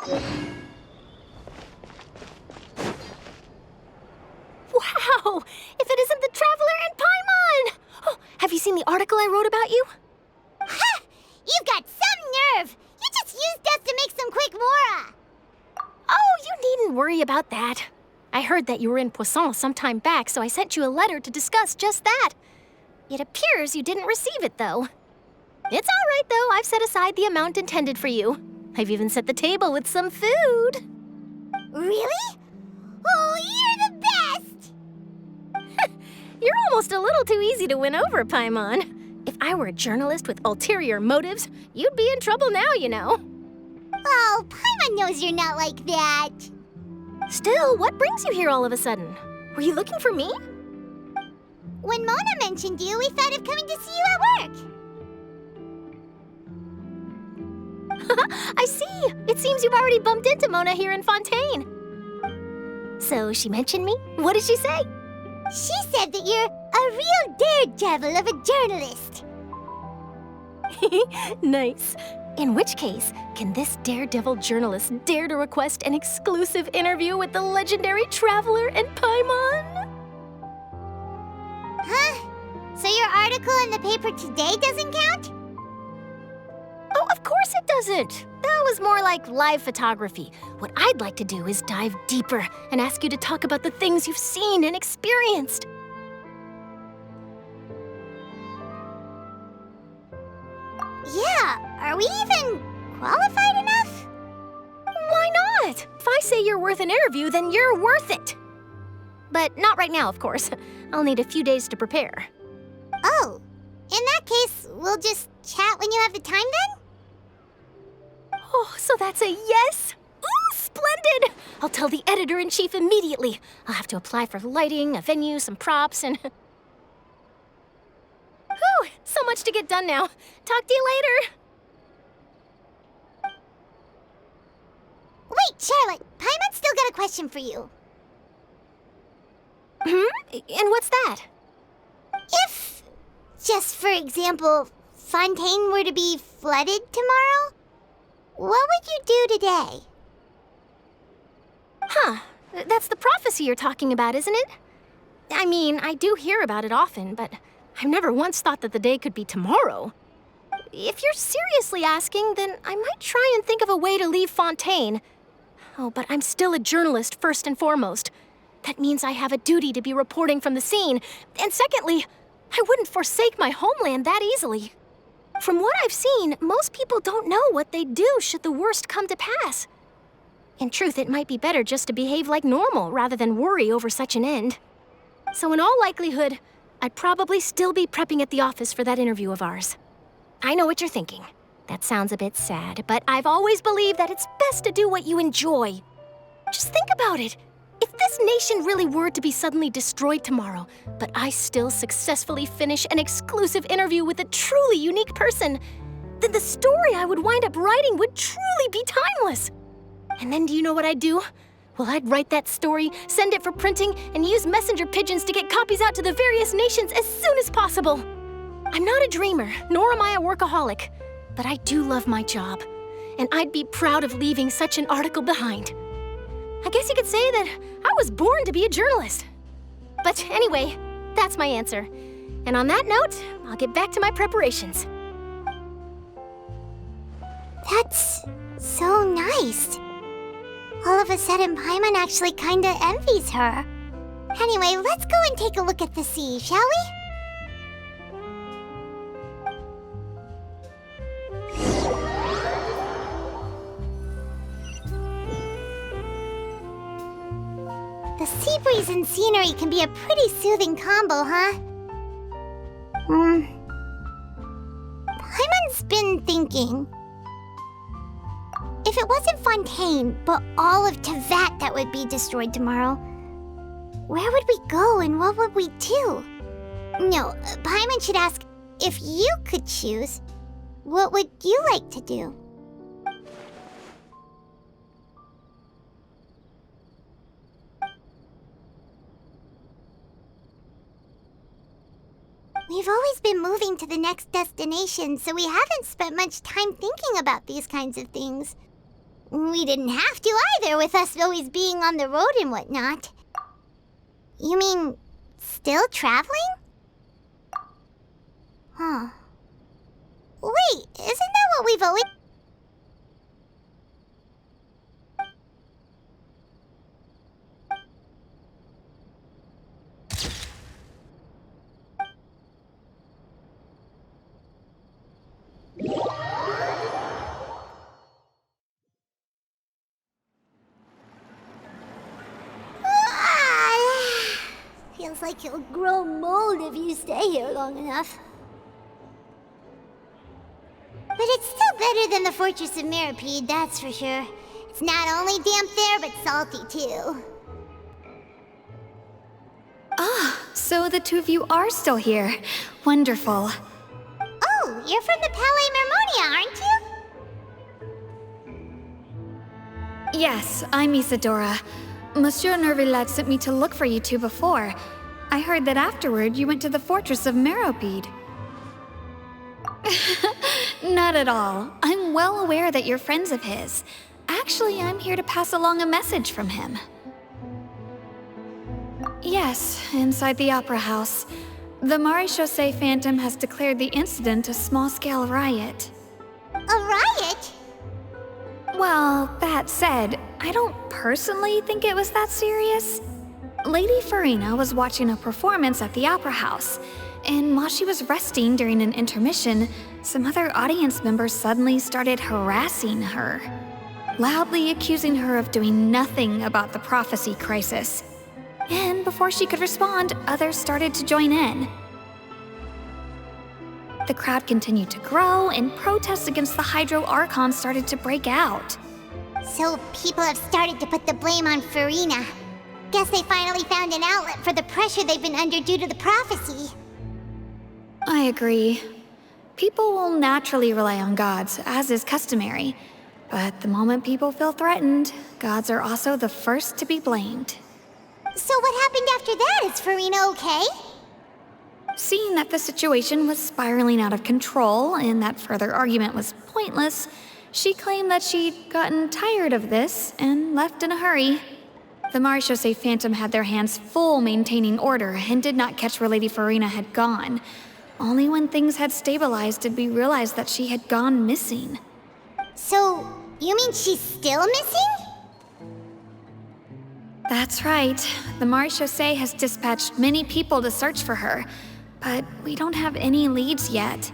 Wow! If it isn't the Traveler and Paimon! Oh, have you seen the article I wrote about you? Ha! You've got some nerve! You just used us to make some quick mora! Oh, you needn't worry about that. I heard that you were in Poisson some time back, so I sent you a letter to discuss just that. It appears you didn't receive it, though. It's all right, though. I've set aside the amount intended for you. I've even set the table with some food. Really? Oh, you're the best! You're almost a little too easy to win over, Paimon. If I were a journalist with ulterior motives, you'd be in trouble now, you know. Oh, Paimon knows you're not like that. Still, what brings you here all of a sudden? Were you looking for me? When Mona mentioned you, we thought of coming to see you at work. I see! It seems you've already bumped into Mona here in Fontaine. So she mentioned me? What did she say? She said that you're a real daredevil of a journalist. Nice. In which case, can this daredevil journalist dare to request an exclusive interview with the legendary Traveler and Paimon? Huh? So your article in the paper today doesn't count? Oh, of course it doesn't. That was more like live photography. What I'd like to do is dive deeper and ask you to talk about the things you've seen and experienced. Yeah, are we even qualified enough? Why not? If I say you're worth an interview, then you're worth it. But not right now, of course. I'll need a few days to prepare. Oh, in that case, we'll just chat when you have the time then? Oh, so that's a yes? Ooh, splendid! I'll tell the editor-in-chief immediately. I'll have to apply for lighting, a venue, some props, and... Whew, so much to get done now. Talk to you later. Wait, Charlotte, Paimon's still got a question for you. And what's that? If, just for example, Fontaine were to be flooded tomorrow, what would you do today? Huh, that's the prophecy you're talking about, isn't it? I mean, I do hear about it often, but I've never once thought that the day could be tomorrow. If you're seriously asking, then I might try and think of a way to leave Fontaine. Oh, but I'm still a journalist first and foremost. That means I have a duty to be reporting from the scene. And secondly, I wouldn't forsake my homeland that easily. From what I've seen, most people don't know what they'd do should the worst come to pass. In truth, it might be better just to behave like normal rather than worry over such an end. So in all likelihood, I'd probably still be prepping at the office for that interview of ours. I know what you're thinking. That sounds a bit sad, but I've always believed that it's best to do what you enjoy. Just think about it. If this nation really were to be suddenly destroyed tomorrow, but I still successfully finish an exclusive interview with a truly unique person, then the story I would wind up writing would truly be timeless. And then do you know what I'd do? Well, I'd write that story, send it for printing, and use messenger pigeons to get copies out to the various nations as soon as possible. I'm not a dreamer, nor am I a workaholic, but I do love my job, and I'd be proud of leaving such an article behind. I guess you could say that I was born to be a journalist. But anyway, that's my answer. And on that note, I'll get back to my preparations. That's so nice. All of a sudden, Paimon actually kinda envies her. Anyway, let's go and take a look at the sea, shall we? The sea breeze and scenery can be a pretty soothing combo, huh? Paimon's been thinking. If it wasn't Fontaine, but all of Tevat that would be destroyed tomorrow, where would we go and what would we do? No, Paimon should ask, if you could choose, what would you like to do? We've always been moving to the next destination, so we haven't spent much time thinking about these kinds of things. We didn't have to either, with us always being on the road and whatnot. You mean, still traveling? Huh. Wait, isn't that what we've always... Feels like you'll grow mold if you stay here long enough. But it's still better than the Fortress of Meropide, that's for sure. It's not only damp there, but salty too. Ah, so the two of you are still here. Wonderful. Oh, you're from the Palais Mermonia, aren't you? Yes, I'm Isadora. Monsieur Nervillet sent me to look for you two before. I heard that afterward you went to the Fortress of Meropide. Not at all. I'm well aware that you're friends of his. Actually, I'm here to pass along a message from him. Yes, inside the Opera House. The Maréchaussée Phantom has declared the incident a small-scale riot. A riot? Well, that said, I don't personally think it was that serious. Lady Farina was watching a performance at the Opera House, and while she was resting during an intermission, some other audience members suddenly started harassing her, loudly accusing her of doing nothing about the prophecy crisis. And before she could respond, others started to join in. The crowd continued to grow, and protests against the Hydro Archon started to break out. So people have started to put the blame on Farina. Guess they finally found an outlet for the pressure they've been under due to the prophecy. I agree. People will naturally rely on gods, as is customary. But the moment people feel threatened, gods are also the first to be blamed. So what happened after that? Is Farina okay? Seeing that the situation was spiraling out of control and that further argument was pointless, she claimed that she'd gotten tired of this and left in a hurry. The Maréchaussée Phantom had their hands full maintaining order and did not catch where Lady Farina had gone. Only when things had stabilized did we realize that she had gone missing. So, you mean she's still missing? That's right. The Maréchaussée has dispatched many people to search for her, but we don't have any leads yet.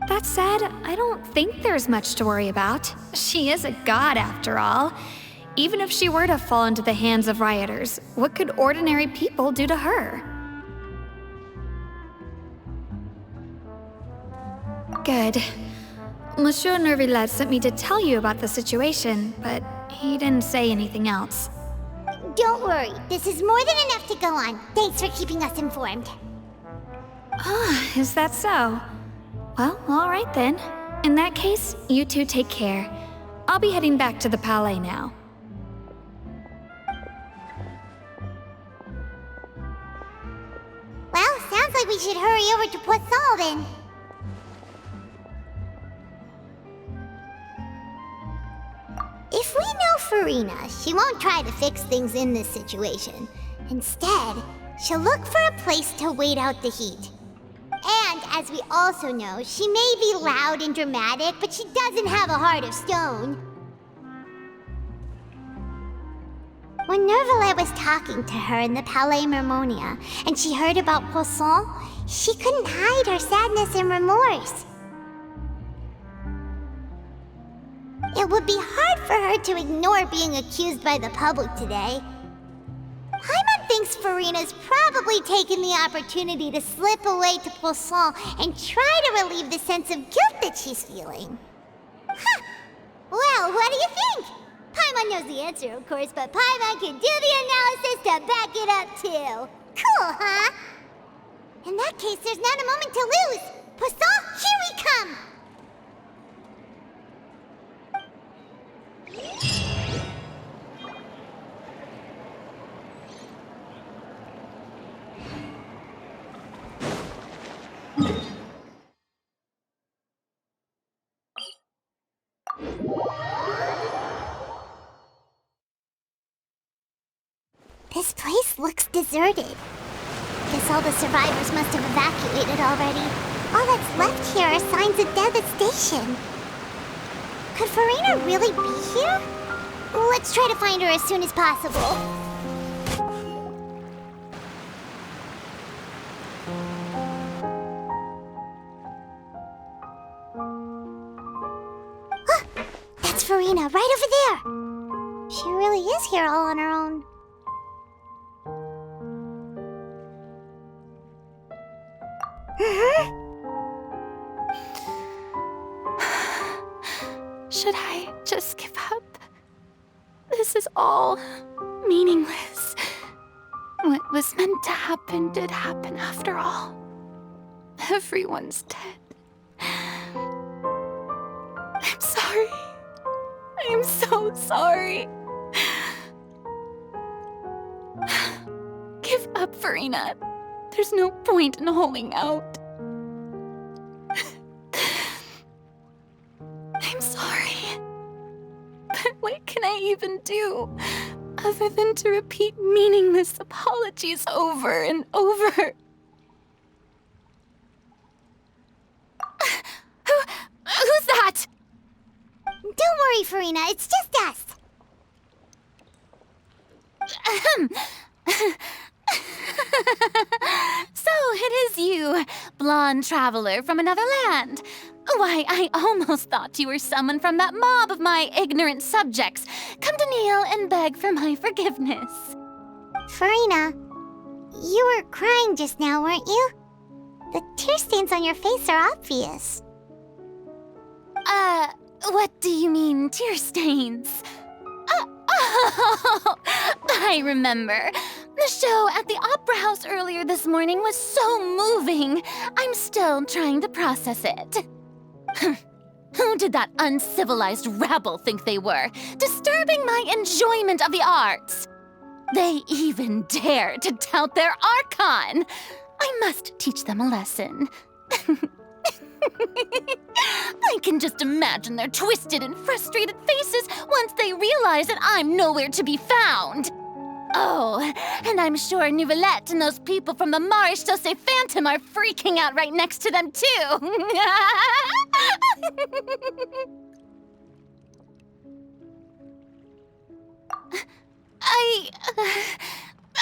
That said, I don't think there's much to worry about. She is a god after all. Even if she were to fall into the hands of rioters, what could ordinary people do to her? Good. Monsieur Nervillet sent me to tell you about the situation, but he didn't say anything else. Don't worry, this is more than enough to go on. Thanks for keeping us informed. Ah, is that so? Well, all right then. In that case, you two take care. I'll be heading back to the Palais now. Well, sounds like we should hurry over to Poisson then. If we know Farina, she won't try to fix things in this situation. Instead, she'll look for a place to wait out the heat. And as we also know, she may be loud and dramatic, but she doesn't have a heart of stone. When Nervillet was talking to her in the Palais Mermonia, and she heard about Poisson, she couldn't hide her sadness and remorse. It would be hard for her to ignore being accused by the public today. Paimon thinks Farina's probably taken the opportunity to slip away to Poisson and try to relieve the sense of guilt that she's feeling. Huh! Well, what do you think? Paimon knows the answer, of course, but Paimon can do the analysis to back it up too. Cool, huh? In that case, there's not a moment to lose. Poisson, here we come! This place looks deserted. Guess all the survivors must have evacuated already. All that's left here are signs of devastation. Could Farina really be here? Let's try to find her as soon as possible. That's Farina, right over there. She really is here all on her own. Should I just give up? This is all meaningless. What was meant to happen did happen after all. Everyone's dead. I'm sorry. I'm so sorry. Give up, Farina. There's no point in holding out. I'm sorry. But what can I even do other than to repeat meaningless apologies over and over? Who's that? Don't worry, Farina, it's just us. So it is you, blonde traveler from another land. Why, I almost thought you were someone from that mob of my ignorant subjects, come to kneel and beg for my forgiveness. Farina, you were crying just now, weren't you? The tear stains on your face are obvious. What do you mean, tear stains? Oh, I remember. The show at the Opera House earlier this morning was so moving. I'm still trying to process it. Who did that uncivilized rabble think they were, disturbing my enjoyment of the arts? They even dare to tout their Archon. I must teach them a lesson. I can just imagine their twisted and frustrated faces once they realize that I'm nowhere to be found. Oh, and I'm sure Nouvellette and those people from the Maréchaussée Phantom are freaking out right next to them, too.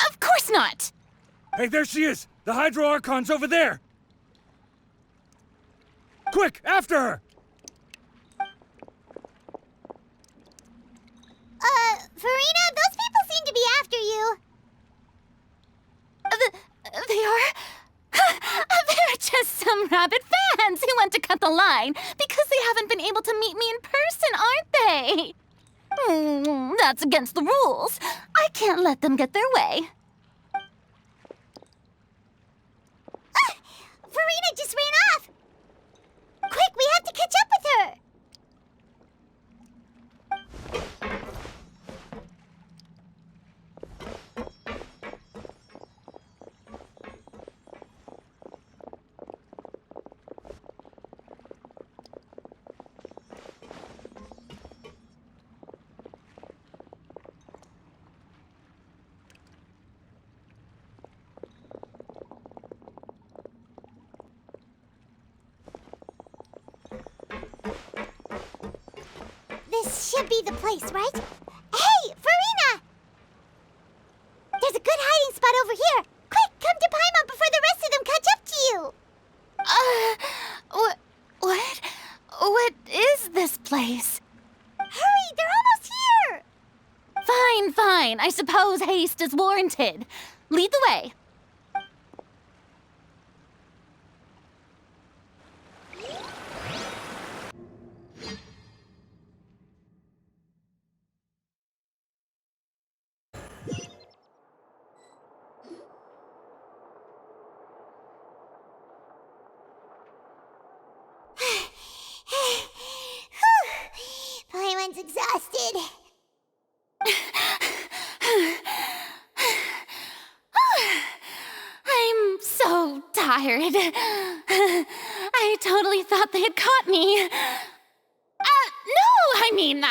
Of course not. Hey, there she is! The Hydro Archon's over there! Quick, after her! Farina, those people seem to be after you. They are? They're just some rabid fans who want to cut the line because they haven't been able to meet me in person, aren't they? That's against the rules. I can't let them get their way. Farina just ran off! Quick, we have to catch up with her! This should be the place, right? Hey, Farina! There's a good hiding spot over here. Quick, come to Paimon before the rest of them catch up to you. What is this place? Hurry, they're almost here. Fine. I suppose haste is warranted. Lead the way. Paimon's exhausted. I'm so tired. I totally thought they had caught me. No,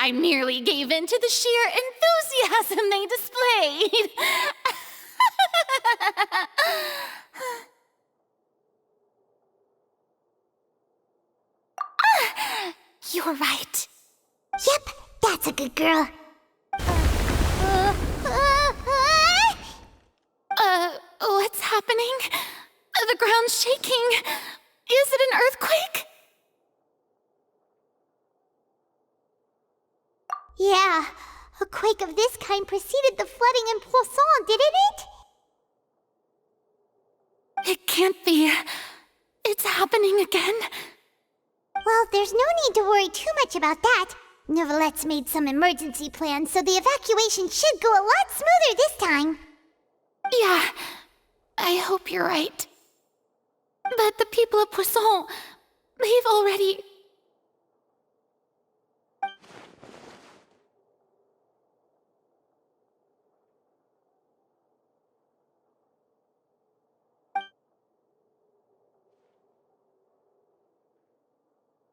I merely gave in to the sheer enthusiasm they displayed. You're right. Yep, that's a good girl. What's happening? The ground's shaking. Is it an earthquake? Yeah, a quake of this kind preceded the flooding in Poisson, didn't it? It can't be. It's happening again. Well, there's no need to worry too much about that. Neverlette's made some emergency plans, so the evacuation should go a lot smoother this time. Yeah, I hope you're right. But the people of Poisson, they've already...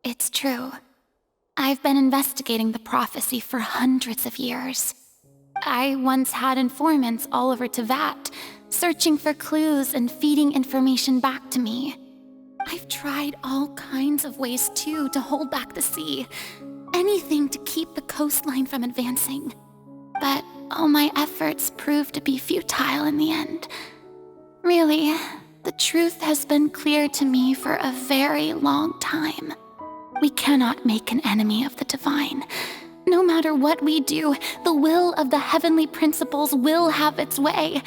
It's true. I've been investigating the prophecy for hundreds of years. I once had informants all over Tevat, searching for clues and feeding information back to me. I've tried all kinds of ways, too, to hold back the sea. Anything to keep the coastline from advancing. But all my efforts proved to be futile in the end. Really, the truth has been clear to me for a very long time. We cannot make an enemy of the divine. No matter what we do, the will of the heavenly principles will have its way,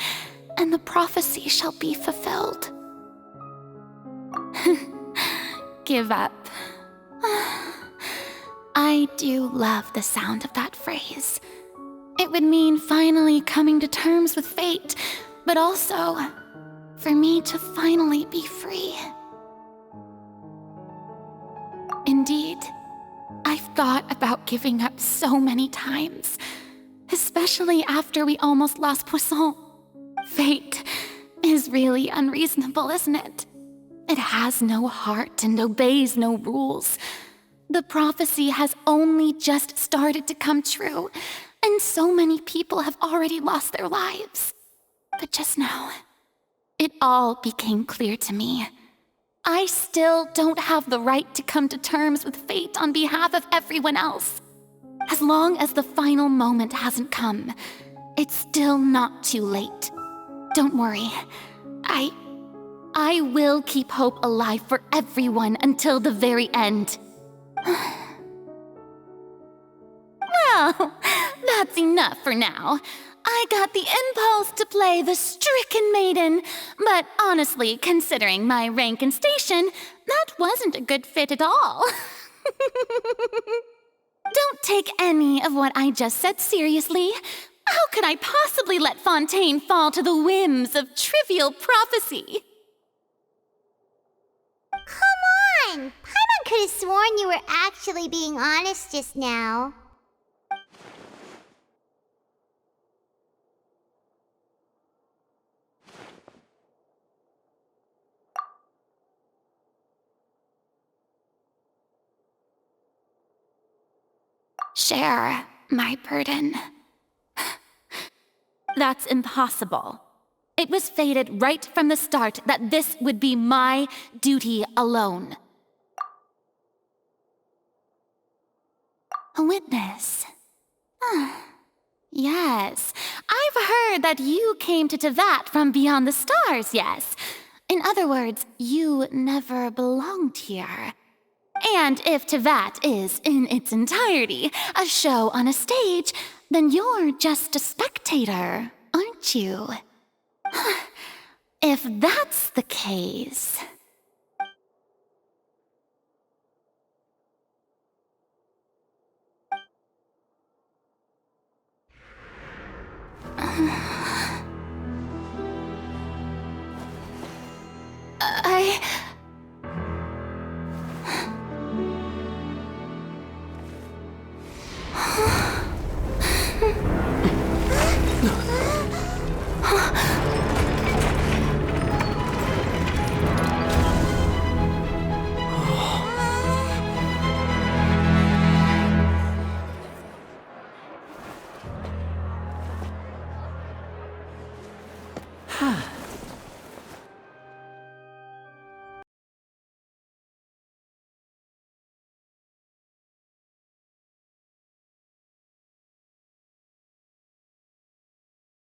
and the prophecy shall be fulfilled. Give up. I do love the sound of that phrase. It would mean finally coming to terms with fate, but also for me to finally be free. Indeed, I've thought about giving up so many times, especially after we almost lost Poisson. Fate is really unreasonable, isn't it? It has no heart and obeys no rules. The prophecy has only just started to come true, and so many people have already lost their lives. But just now, it all became clear to me. I still don't have the right to come to terms with fate on behalf of everyone else. As long as the final moment hasn't come, it's still not too late. Don't worry. I will keep hope alive for everyone until the very end. Well, that's enough for now. I got the impulse to play the stricken maiden, but honestly, considering my rank and station, that wasn't a good fit at all. Don't take any of what I just said seriously. How could I possibly let Fontaine fall to the whims of trivial prophecy? Come on! Paimon could have sworn you were actually being honest just now. Share my burden. That's impossible. It was fated right from the start that this would be my duty alone. A witness. Yes, I've heard that you came to Tevat from beyond the stars, yes. In other words, you never belonged here. And if Tevat is, in its entirety, a show on a stage, then you're just a spectator, aren't you? If that's the case...